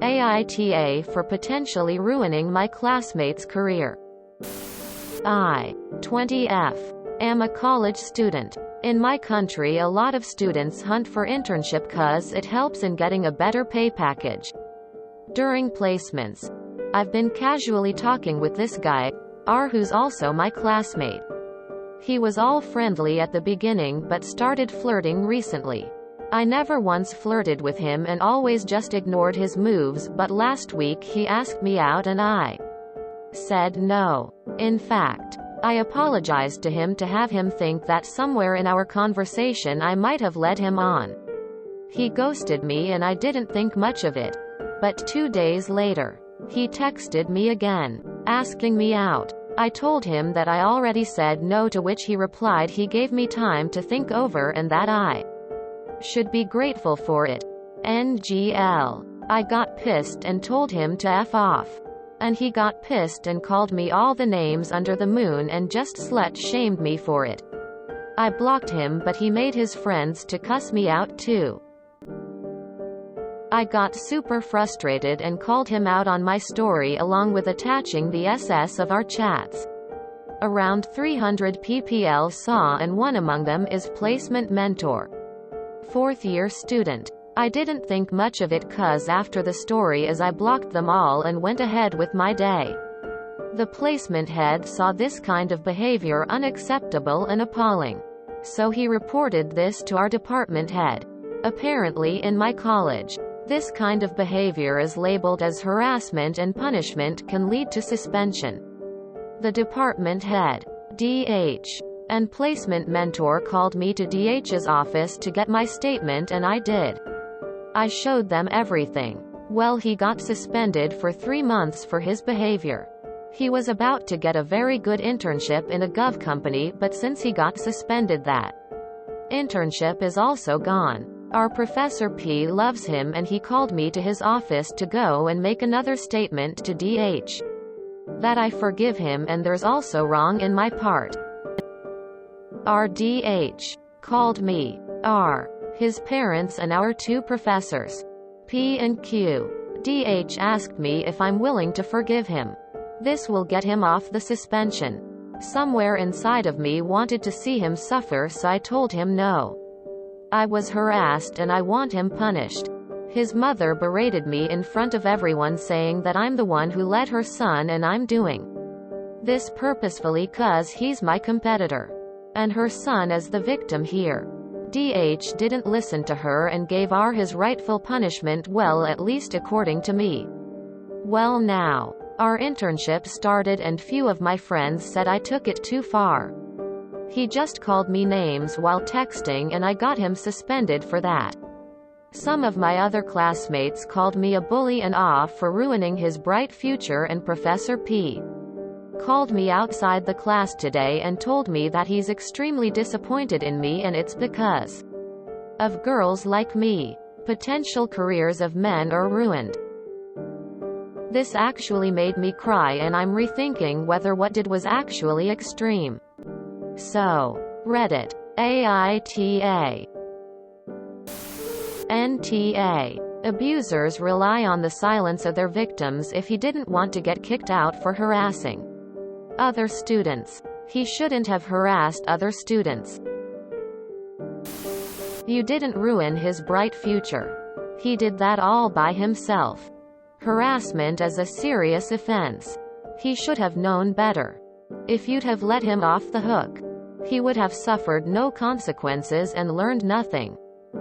AITA for potentially ruining my classmate's career. I, 20F, am a college student. In my country, a lot of students hunt for internship cause it helps in getting a better pay package. During placements, I've been casually talking with this guy, who's also my classmate. He was all friendly at the beginning but started flirting recently. I never once flirted with him and always just ignored his moves, but last week he asked me out and I said no. In fact, I apologized to him to have him think that somewhere in our conversation I might have led him on. He ghosted me and I didn't think much of it. But 2 days later, he texted me again, asking me out. I told him that I already said no, to which he replied he gave me time to think over and that I should be grateful for it. NGL. I got pissed and told him to F off. And he got pissed and called me all the names under the moon and just slut-shamed me for it. I blocked him, but he made his friends to cuss me out too. I got super frustrated and called him out on my story along with attaching the SS of our chats. Around 300 PPL saw, and one among them is placement mentor. 4th year student. I didn't think much of it cause after the story as I blocked them all and went ahead with my day. The placement head saw this kind of behavior unacceptable and appalling. So he reported this to our department head. Apparently in my college, this kind of behavior is labeled as harassment and punishment can lead to suspension. The department head, DH, and placement mentor called me to DH's office to get my statement and I did. I showed them everything. Well, he got suspended for 3 months for his behavior. He was about to get a very good internship in a gov company, but since he got suspended, that internship is also gone. Our Professor P loves him and he called me to his office to go and make another statement to DH. That I forgive him and there's also wrong in my part. Our DH called me, his parents and our 2 professors, P and Q. DH asked me if I'm willing to forgive him. This will get him off the suspension. Somewhere inside of me wanted to see him suffer, so I told him no. I was harassed and I want him punished. His mother berated me in front of everyone saying that I'm the one who let her son and I'm doing this purposefully cause he's my competitor. And her son is the victim here. DH didn't listen to her and gave his rightful punishment, well, at least according to me. Well, now, our internship started and few of my friends said I took it too far. He just called me names while texting and I got him suspended for that. Some of my other classmates called me a bully and for ruining his bright future, and Professor P called me outside the class today and told me that he's extremely disappointed in me and it's because of girls like me. Potential careers of men are ruined. This actually made me cry and I'm rethinking whether what did was actually extreme. So, Reddit, AITA, NTA. Abusers rely on the silence of their victims if he didn't want to get kicked out for harassing other students. He shouldn't have harassed other students. You didn't ruin his bright future. He did that all by himself. Harassment is a serious offense. He should have known better. If you'd have let him off the hook, he would have suffered no consequences and learned nothing.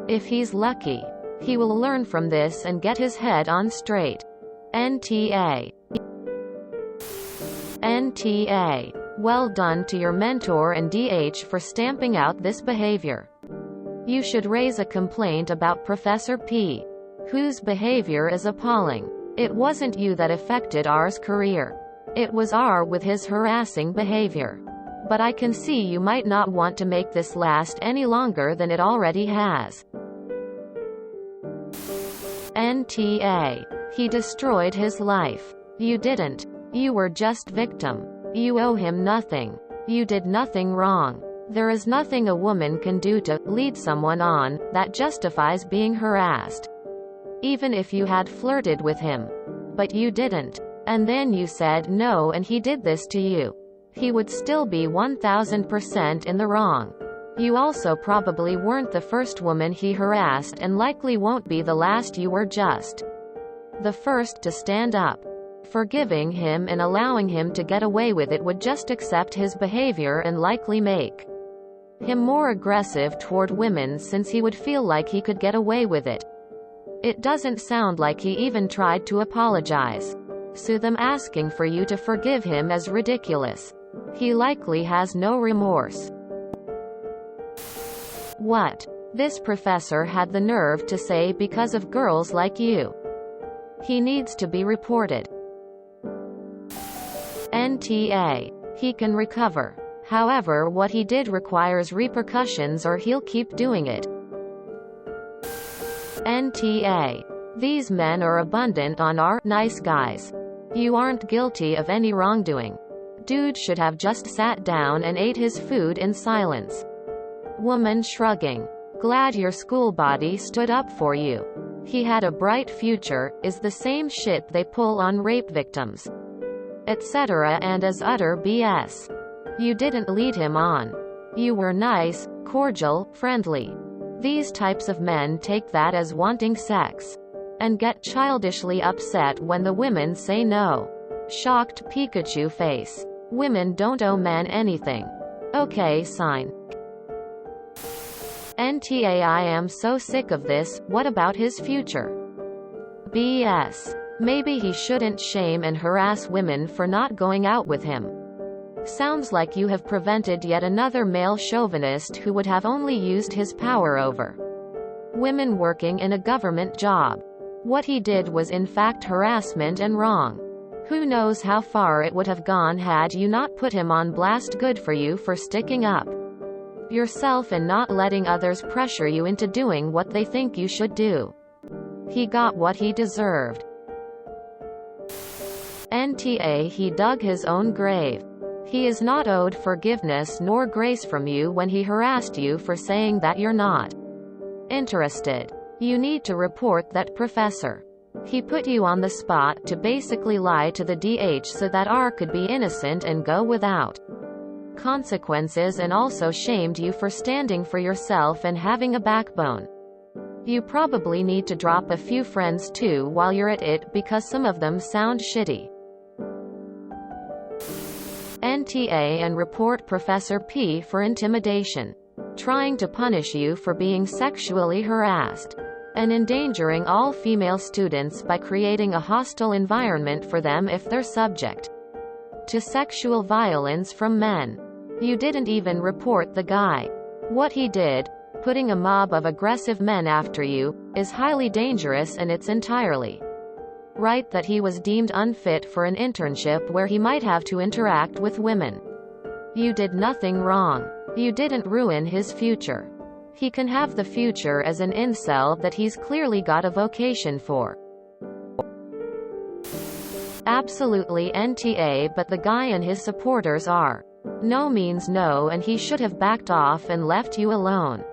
If he's lucky, he will learn from this and get his head on straight. NTA. NTA. Well done to your mentor and DH for stamping out this behavior. You should raise a complaint about Professor P, whose behavior is appalling. It wasn't you that affected R's career. It was R with his harassing behavior. But I can see you might not want to make this last any longer than it already has. NTA. He destroyed his life. You didn't. You were just victim. You owe him nothing. You did nothing wrong. There is nothing a woman can do to lead someone on that justifies being harassed. even if you had flirted with him. But you didn't. And then you said no and he did this to you. He would still be 1000% in the wrong. You also probably weren't the first woman he harassed and likely won't be the last. You were just the first to stand up. Forgiving him and allowing him to get away with it would just accept his behavior and likely make him more aggressive toward women, since he would feel like he could get away with it. It doesn't sound like he even tried to apologize. So them asking for you to forgive him is ridiculous. He likely has no remorse. What? This professor had the nerve to say because of girls like you. He needs to be reported. NTA. He can recover. However, what he did requires repercussions or he'll keep doing it. NTA. These men are abundant on our nice guys. You aren't guilty of any wrongdoing. Dude should have just sat down and ate his food in silence. Woman shrugging. Glad your school body stood up for you. He had a bright future, is the same shit they pull on rape victims, etc., and is utter BS. You didn't lead him on. You were nice, cordial, friendly. These types of men take that as wanting sex and get childishly upset when the women say no. Shocked Pikachu face. Women don't owe men anything. Okay, sign. NTA. I am so sick of this. What about his future? BS. Maybe he shouldn't shame and harass women for not going out with him. Sounds like you have prevented yet another male chauvinist who would have only used his power over women working in a government job. What he did was in fact harassment and wrong. Who knows how far it would have gone had you not put him on blast. Good for you for sticking up yourself and not letting others pressure you into doing what they think you should do. He got what he deserved. NTA. He dug his own grave. He is not owed forgiveness nor grace from you when he harassed you for saying that you're not interested. You need to report that professor. He put you on the spot to basically lie to the DH so that R could be innocent and go without consequences, and also shamed you for standing for yourself and having a backbone. You probably need to drop a few friends too while you're at it, because some of them sound shitty. NTA. And report Professor P for intimidation, trying to punish you for being sexually harassed, and endangering all female students by creating a hostile environment for them if they're subject to sexual violence from men. You didn't even report the guy. What he did, putting a mob of aggressive men after you, is highly dangerous, and it's entirely right that he was deemed unfit for an internship where he might have to interact with women. You did nothing wrong. You didn't ruin his future. He can have the future as an incel that he's clearly got a vocation for. Absolutely NTA. But the guy and his supporters are no means no, and he should have backed off and left you alone.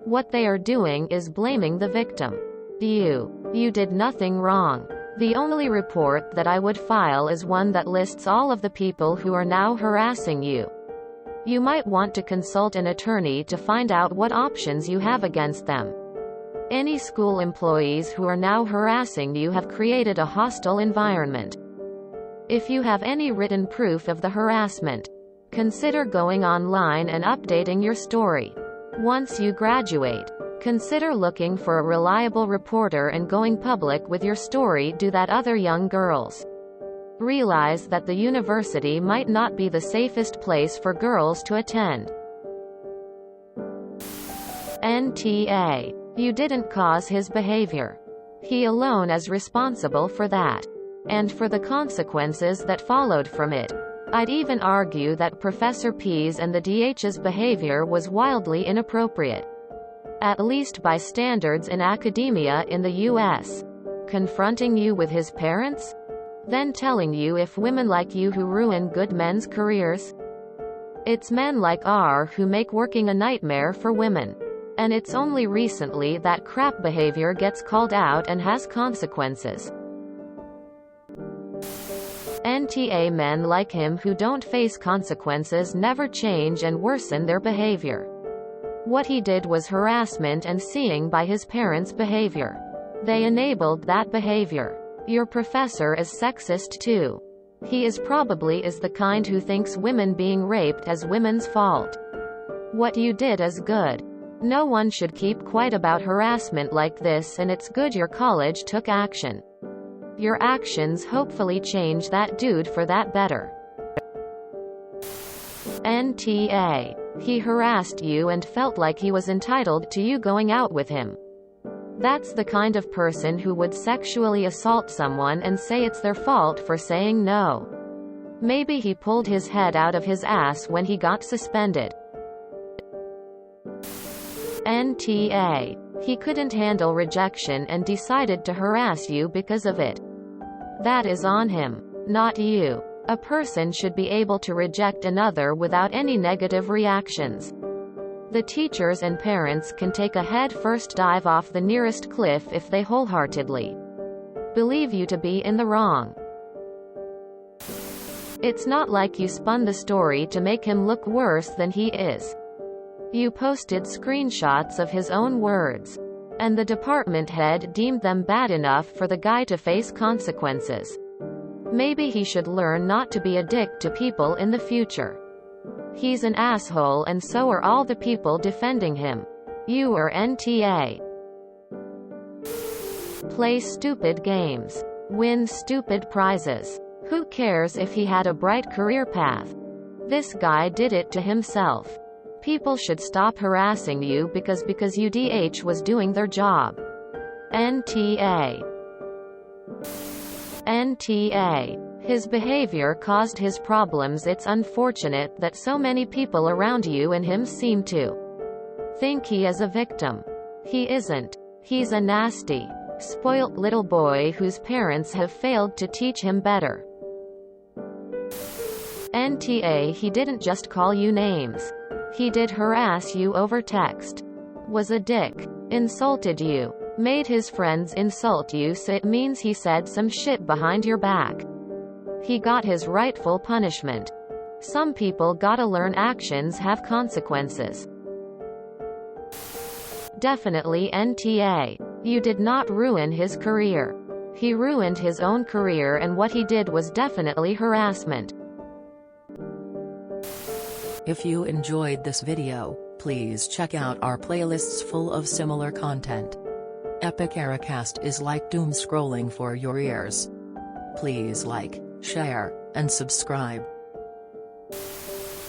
What they are doing is blaming the victim. You did nothing wrong. The only report that I would file is one that lists all of the people who are now harassing you. You might want to consult an attorney to find out what options you have against them. Any school employees who are now harassing you have created a hostile environment. If you have any written proof of the harassment, consider going online and updating your story. Once you graduate, consider looking for a reliable reporter and going public with your story. Do that. Other young girls realize that the university might not be the safest place for girls to attend. NTA. You didn't cause his behavior. He alone is responsible for that, and for the consequences that followed from it. I'd even argue that Professor P's and the DH's behavior was wildly inappropriate, at least by standards in academia in the US. Confronting you with his parents? Then telling you if women like you who ruin good men's careers? It's men like R who make working a nightmare for women. And it's only recently that crap behavior gets called out and has consequences. NTA men like him who don't face consequences never change and worsen their behavior. What he did was harassment and seeing by his parents' behavior. They enabled that behavior. Your professor is sexist too. He probably is the kind who thinks women being raped is women's fault. What you did is good. No one should keep quiet about harassment like this, and it's good your college took action. Your actions hopefully change that dude for that better. NTA. He harassed you and felt like he was entitled to you going out with him. That's the kind of person who would sexually assault someone and say it's their fault for saying no. Maybe he pulled his head out of his ass when he got suspended. NTA. He couldn't handle rejection and decided to harass you because of it. That is on him, not you. A person should be able to reject another without any negative reactions. The teachers and parents can take a head-first dive off the nearest cliff if they wholeheartedly believe you to be in the wrong. It's not like you spun the story to make him look worse than he is. You posted screenshots of his own words, and the department head deemed them bad enough for the guy to face consequences. Maybe he should learn not to be a dick to people in the future. He's an asshole, and so are all the people defending him. You are NTA. Play stupid games. Win stupid prizes. Who cares if he had a bright career path? This guy did it to himself. People should stop harassing you because UDH was doing their job. NTA. NTA. His behavior caused his problems. It's unfortunate that so many people around you and him seem to think he is a victim. He isn't. He's a nasty, spoilt little boy whose parents have failed to teach him better. NTA. He didn't just call you names. He did harass you over text. Was a dick. Insulted you. Made his friends insult you, so it means he said some shit behind your back. He got his rightful punishment. Some people gotta learn actions have consequences. Definitely NTA. You did not ruin his career. He ruined his own career, and what he did was definitely harassment. If you enjoyed this video, please check out our playlists full of similar content. Epic Ericast is like doom scrolling for your ears. Please like, share, and subscribe.